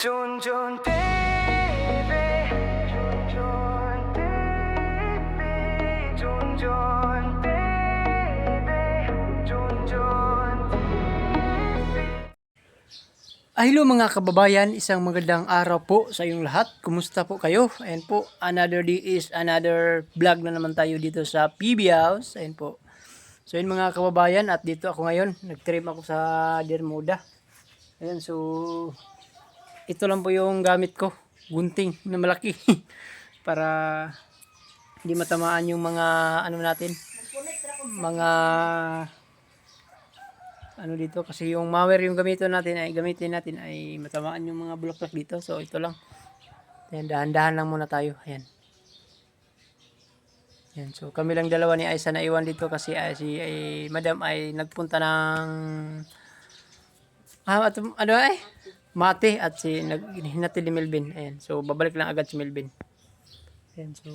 Jun Jun baby, Jun Jun baby, Jun Jun baby, Jun Jun baby. Hello mga kababayan, isang magandang araw po sa inyong lahat. Kumusta po kayo? Ayan po, another day is another vlog na naman tayo dito sa PB House. Ayan po. So yun mga kababayan, at dito ako ngayon. Nag-trim ako sa Bermuda. Ayan, so ito lang po yung gamit ko. Gunting na malaki. Para hindi matamaan yung mga ano natin. Mga ano dito, kasi yung mower yung gamitin natin ay matamaan yung mga bulaklak dito. So ito lang. Ayan, dahan-dahan lang muna tayo. Ayan. Ayan, so kami lang dalawa ni Aisa na iwan dito kasi si Madam ay nagpunta ng Mate, at si hinati ni Melvin. Ayan, so babalik lang agad si Melvin. Ayan, so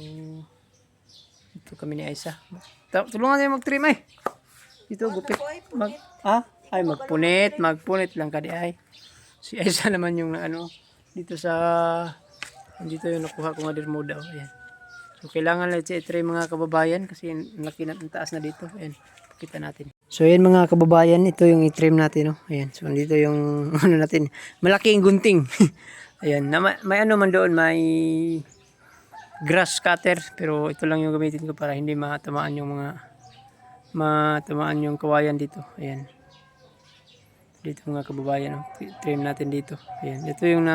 ito kami ni Aisa. Tulungan tayo mag-trim ay. Dito gupit. Magpunit lang kadi ay. Si Aisa naman yung ano dito dito yung nakuha ko nga Bermuda. Ayan. So kailangan lang i-try mga kababayan kasi laki na, taas na dito. Ayan, pakita natin. So ayan mga kababayan, ito yung i-trim natin, no. Ayan, so dito yung ano natin, malaking gunting. Ayan, may ano man doon, may grass cutter, pero ito lang yung gamitin ko para hindi matamaan yung kawayan dito. Ayan. Dito mga kababayan, no? Trim natin dito. Ayan, ito yung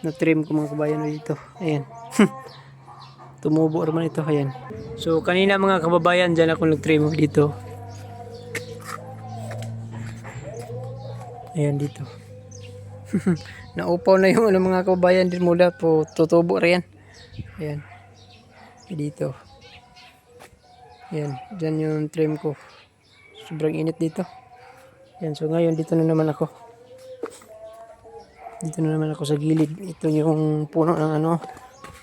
na-trim ko mga kababayan dito. Ayan. Tumubo naman ito. Ayan. So kanina mga kababayan, dyan ako nag-trim dito. Ayan dito. Naupaw na yung mga kababayan din mula po, tutubo rin. Ayan. Dito. Ayan, dyan yung trim ko. Sobrang init dito. Ayan, so ngayon dito na naman ako. Dito na naman ako sa gilid. Ito yung puno ng ano.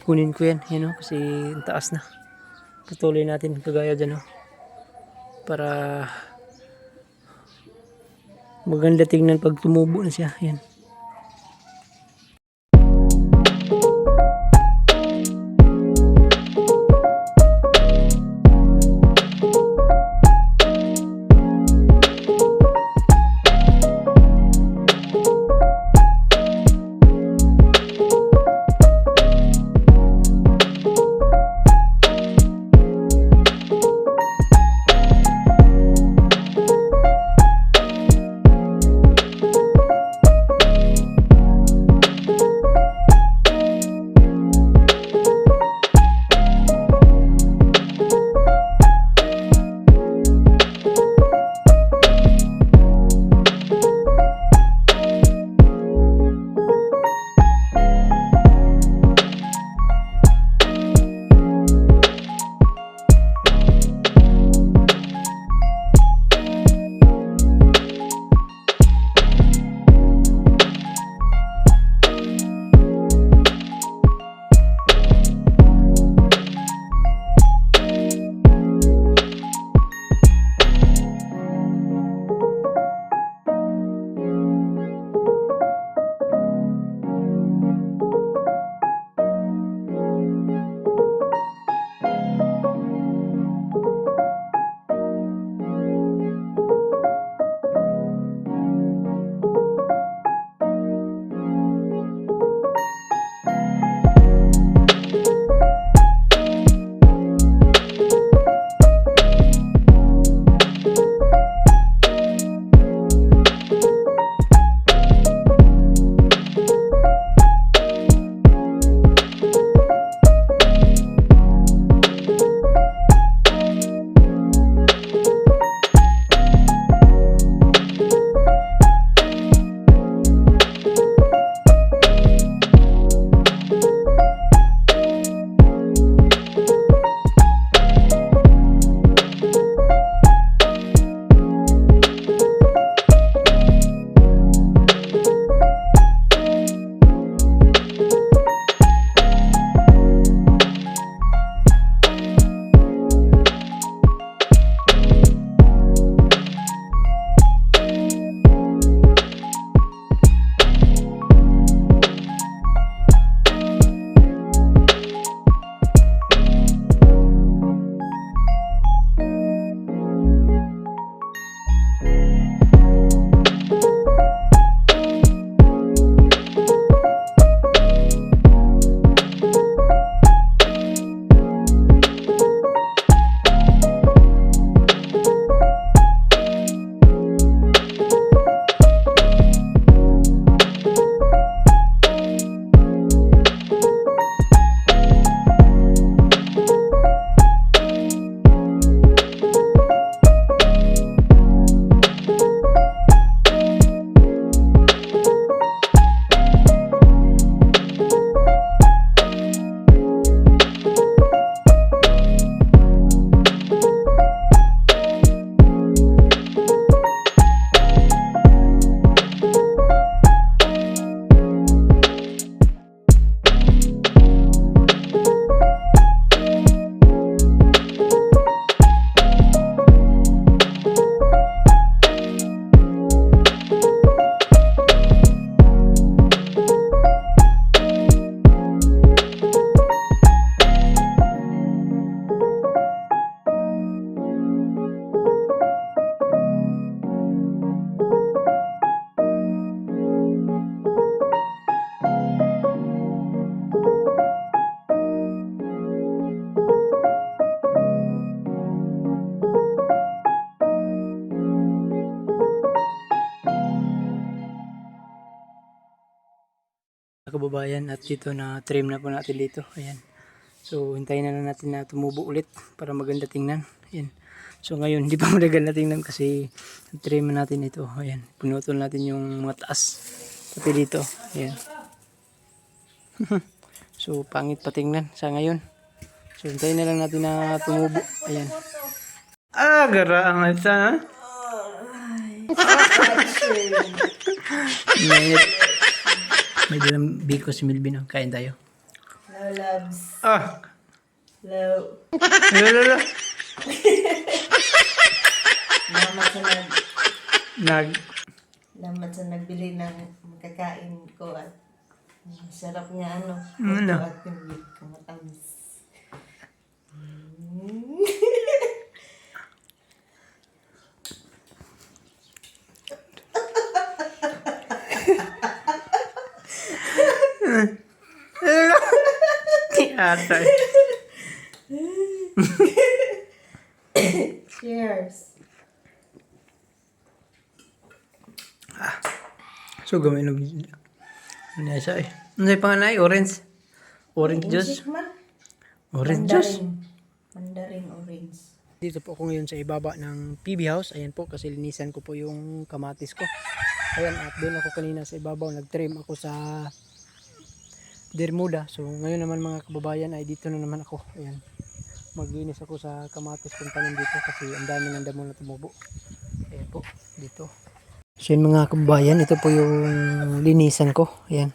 Kunin ko yan, you know, kasi taas na. Patuloy natin kagaya dyan, no? Para maganda tingnan pag tumubo na siya. Yan. Kababayan, at dito na trim na po natin dito. Ayan. So hintayin na lang natin na tumubo ulit para maganda tingnan. Ayan. So ngayon hindi pa maganda tingnan kasi trim na natin ito. Ayan. Pinutol natin yung mga taas. Pati dito. Ayan. So pangit pa tingnan sa ngayon. So hintayin na lang natin na tumubo. Ayan. Ah, garaang ito. May dalang biko si Milvin. Kain tayo. Hello, loves. Ah. Hello. Lala. Salamat sa nagbili ng makakain ko at sarap nga ano. Ano? At yung beef ko matamis. Atay. Cheers. So gawin ng ano siya eh. Ano yung panganay? Orange? Orange juice? English man? Orange juice? Mandarin orange. Dito po ako ngayon sa ibaba ng PB House. Ayan po kasi linisan ko po yung kamatis ko. Ayan, at doon ako kanina sa ibabaw. Nag-trim ako sa Bermuda. So ngayon naman mga kababayan ay dito na naman ako. Ayan. Maglinis ako sa kamatis kong tanim dito kasi ang dami ng damo na tumubo. Ayan po, dito. So yun mga kababayan, ito po yung linisan ko. Ayan.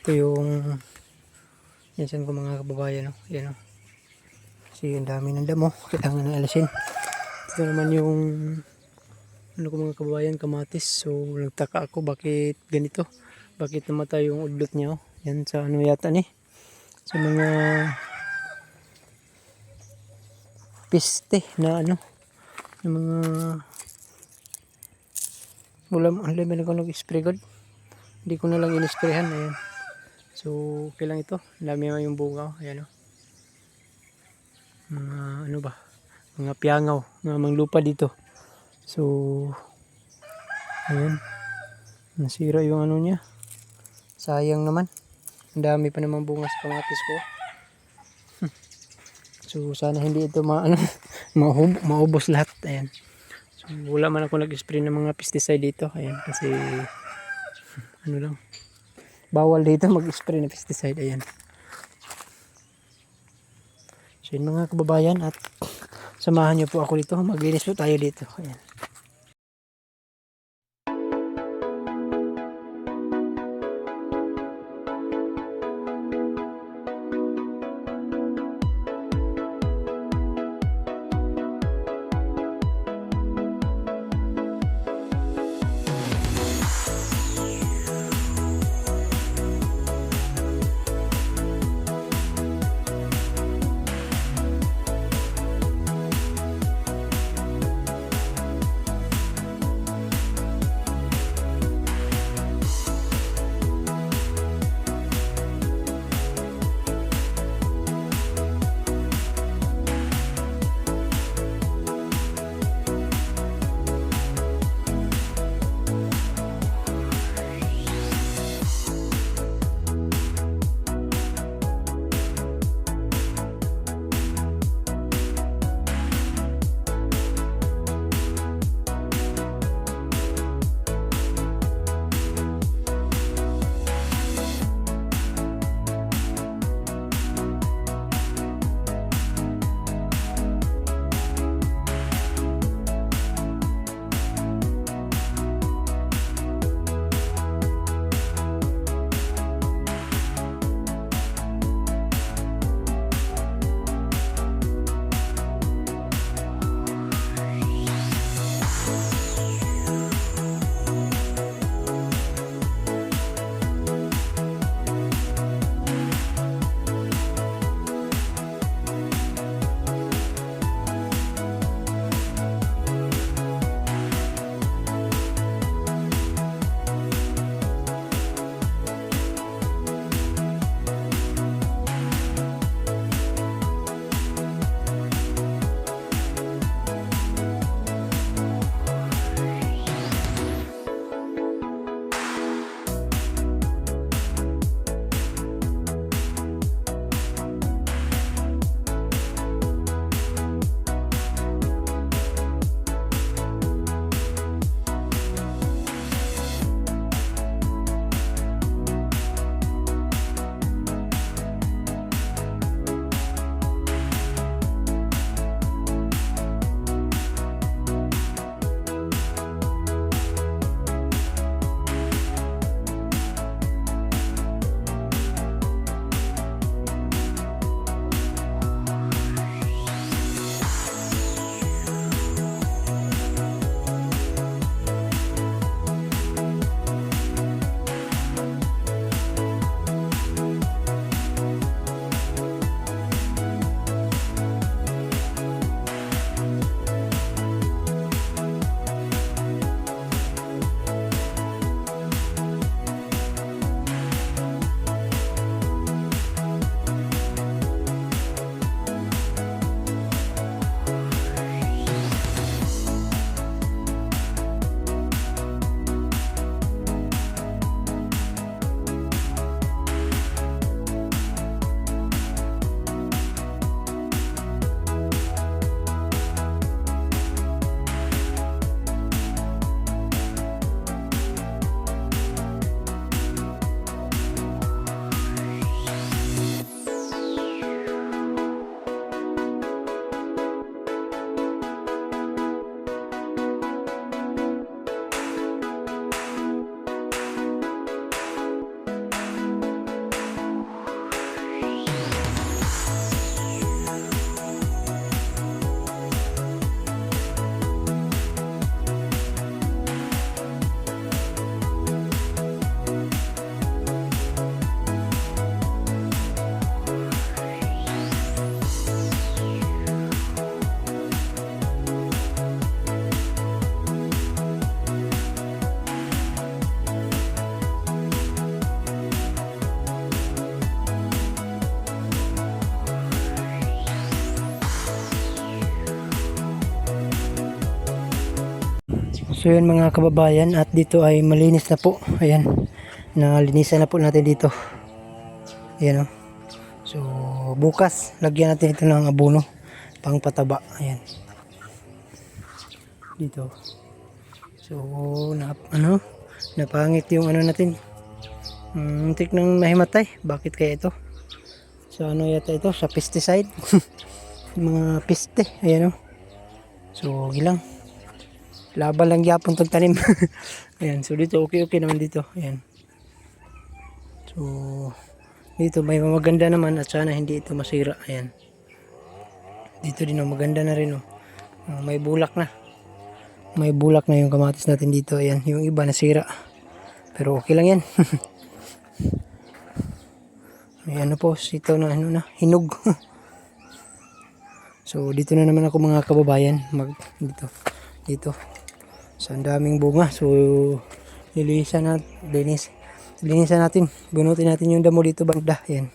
Ito yung linisan ko mga kababayan. Oh. Ayan o. Kasi ang dami ng damo. Kailangan na alisin. Ito naman yung ano ko mga kababayan, kamatis. So nagtaka ako bakit ganito. Bakit namatay yung udlot niya. Oh. Yan sa ano yata ni. Sa mga piste na ano. Ng mga ulam. Ang laman ako nag-spray god. Hindi ko na lang in-sprayhan. Ayan. So okay lang ito. Dami yung bunga. Oh. Ayan o. Mga ano ba? Mga piangaw. Mga manglupa dito. So ayan. Nasira yung ano niya. Sayang naman. Ang dami pa naman bunga sa kamatis ko. So sana hindi ito maubos lahat. Ayan. So wala man ako nag-spray ng mga pesticide dito. Ayan. Kasi ano lang. Bawal dito mag-spray ng pesticide. Ayan. So yun mga kababayan, at samahan niyo po ako dito. Maglinis po tayo dito. Ayan. So yun mga kababayan, at dito ay malinis na po. Ayan, nalinisan na po natin dito. Ayan o. So bukas lagyan natin ito ng abono pang pataba. Ayan. Dito. So napangit yung natin. Muntik nang mahimatay. Bakit kaya ito? So yata ito? Sa pesticide. Mga peste. Ayan o. So gilang. Laban lang yapon tong tanim. Ayan. So dito okay naman dito. Ayan. So dito may maganda naman at sana hindi ito masira. Ayan. Dito din maganda na rin may bulak na. May bulak na yung kamatis natin dito. Ayan. Yung iba nasira. Pero okay lang yan. Ayan po. Ito na hinog. So dito na naman ako mga kababayan. Dito. So ang daming bunga. So linisan natin. Bunutin natin yung damo dito banda. Ayan.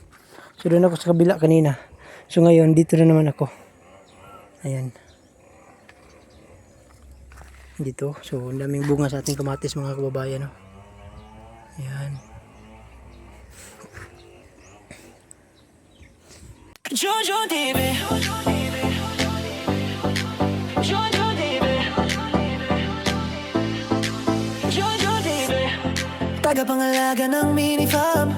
So doon ako sa kabila kanina. So ngayon dito na naman ako. Ayan. Dito. So ang daming bunga sa ating kamatis mga kababayan. Ayan. Jojo TV. Jojo TV. Jojo TV. Tagapangalaga ng mini farm.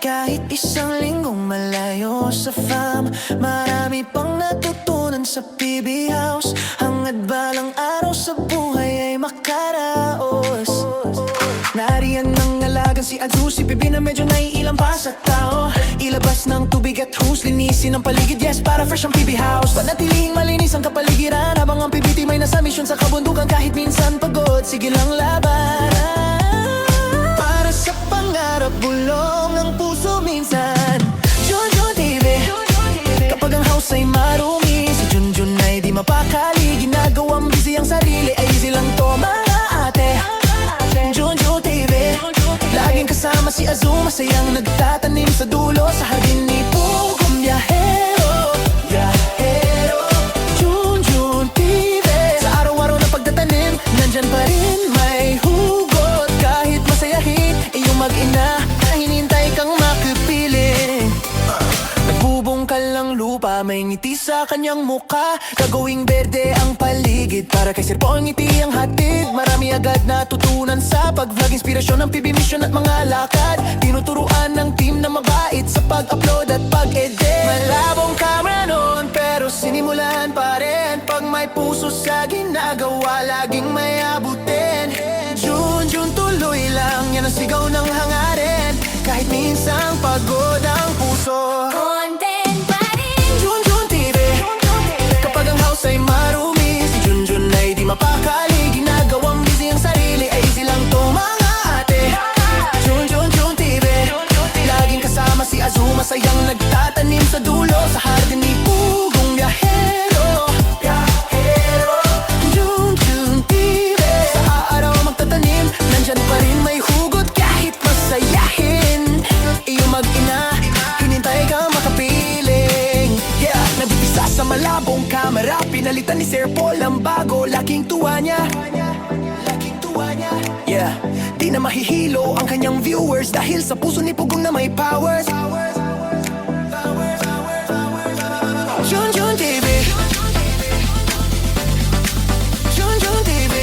Kahit isang linggong malayo sa farm, marami pang natutunan sa PB House. Hangad balang araw sa buhay ay makaraos. Nariyan ng alagang si Adzu, si Pibi na medyo naiilang pa sa tao. Ilabas ng tubig at hose, linisin ang paligid, yes, para fresh ang PB House. Panatilihing malinis ang kapaligiran, habang ang PBT may nasa misyon sa kabundukan. Kahit minsan pagod, sige lang laban. Para sa pangarap, bulong ang puso minsan. Jojo TV. Kapag ang house ay marumi, si Junjun ay di mapakali. Ginagawang busy ang sarili, ay easy lang to mga ate. Jojo TV. Laging kasama si Adzu, masayang nagtatanim sa dulo sa hardin ni Pugong Biyahero. Junjun TV. Sa araw-araw na pagtatanim, nandyan pa rin may hugot. Kahit masayahin, iyong mag-ina na hinintay kang makipili. Nagbubungkal ng lupa, may ngiti sa kanyang muka. Gagawing berde ang paligid, para kay Sir Po ang ngiti ang hatid. Marami agad natutunan sa pag-vlog, inspirasyon ng PB Mission at mga lakad. Tinuturuan ng team na mabait sa pag-upload at pag-edit. Malabong camera noon, pero sinimulan pa rin. Pag may puso sa ginagawa, laging may abutin. Junjun tuloy lang, yan ang sigaw ng hangarin. Kahit minsang pagod ang puso, content pa rin. Junjun TV. Kapag ang house ay marumi, si Junjun ay di mapakali. Ginagawang busy ang sarili, ay easy lang to mga ate. Junjun TV. Laging kasama si Adzu, masayang nagtatanim sa dulo sa hardin ni Pugong Biyahero. Junjun TV. Sa araw magtatanim, nandyan pa rin may hugot. Kahit masayahin, iyong mag-ina, hinintay kang makapiling. Yeah, nabibisa sa malabong kamera, pinalitan ni Sir Paul ang bago. Laking tuwa niya. Yeah, di na mahihilo ang kanyang viewers, dahil sa puso ni Pugong na may powers. Junjun TV. Junjun TV.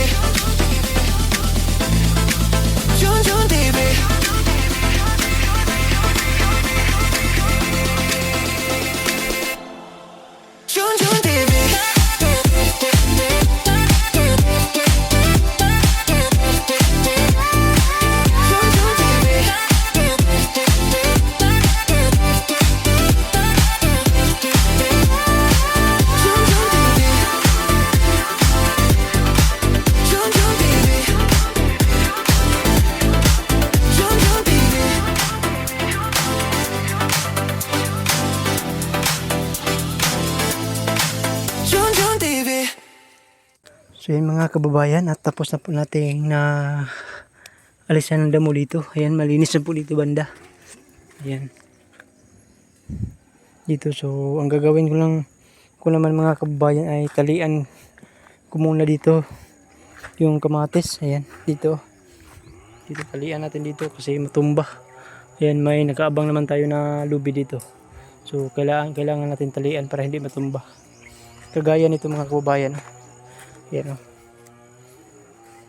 Junjun TV. Junjun TV. So yun mga kababayan, at tapos na po natin na alisan ng damo dito. Ayan, malinis na po dito banda. Ayan. Dito, so ang gagawin ko naman mga kababayan ay talian ko muna dito yung kamatis. Ayan, dito. Dito talian natin dito kasi matumba. Ayan, may nakaabang naman tayo na lubi dito. So kailangan natin talian para hindi matumba. Kagaya nito mga kababayan. Ayan o.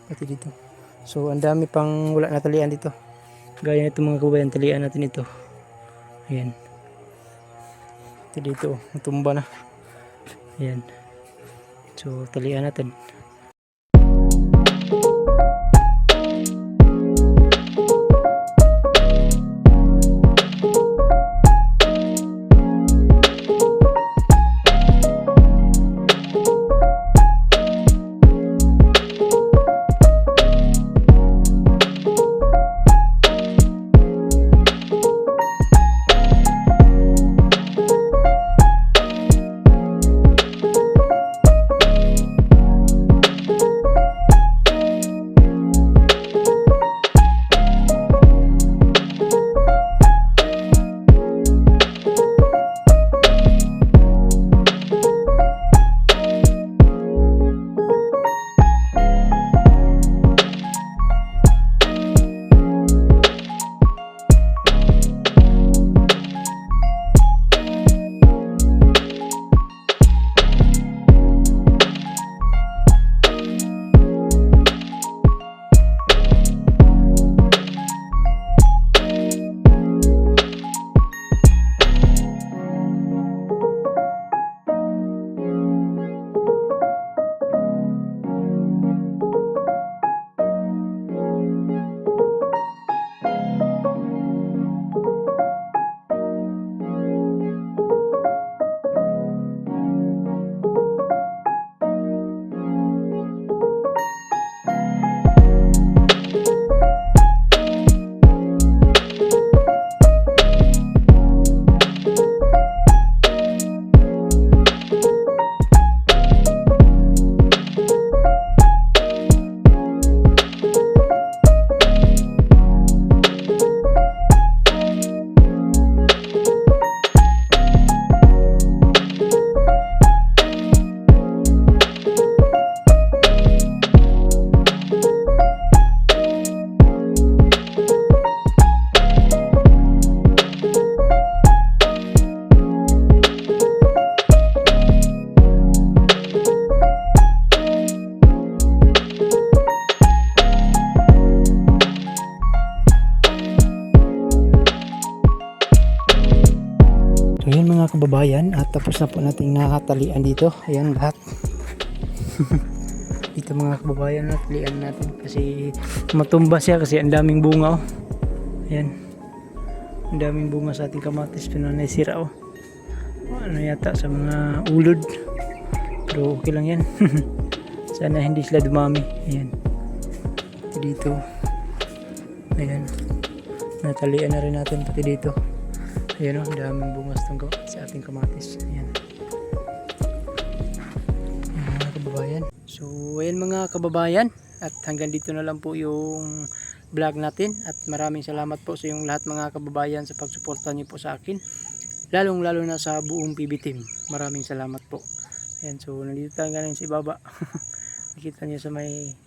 Pati dito. So ang dami pang wala na talian dito. Gaya nito mga kababayan, talian natin ito. Ayan. Pati dito, matumba na. Ayan. So talian natin. So yun mga kababayan, at tapos na po nating nakatalian dito. Ayan lahat. Dito mga kababayan, natalian natin kasi matumba siya kasi ang daming bunga oh. Ayan. Ang daming bunga sa ating kamatis, pinanaisira oh. Ano yata sa mga ulod. Pero okay lang yan. Sana hindi sila dumami. Ayan. Dito. Ayan. Natalian na rin natin pati dito. Ayan o, daming bungas sa ating kamatis. Ayan. Ayan mga kababayan. So, ayan mga kababayan. At hanggang dito na lang po yung vlog natin. At maraming salamat po sa yung lahat mga kababayan sa pagsuporta niyo po sa akin. Lalong lalo na sa buong PB team. Maraming salamat po. Ayan, so nandito tayo ngayon sa ibaba. Nakita niyo sa may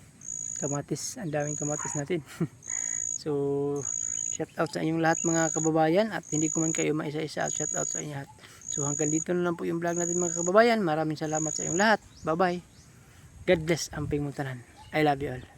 kamatis. Ang daming kamatis natin. So, shout out sa inyong lahat mga kababayan, at hindi ko man kayo maisa-isa at shout out sa inyo lahat. So hanggang dito na lang po yung vlog natin mga kababayan. Maraming salamat sa inyong lahat. Bye bye. God bless. Amping Mutanan. I love you all.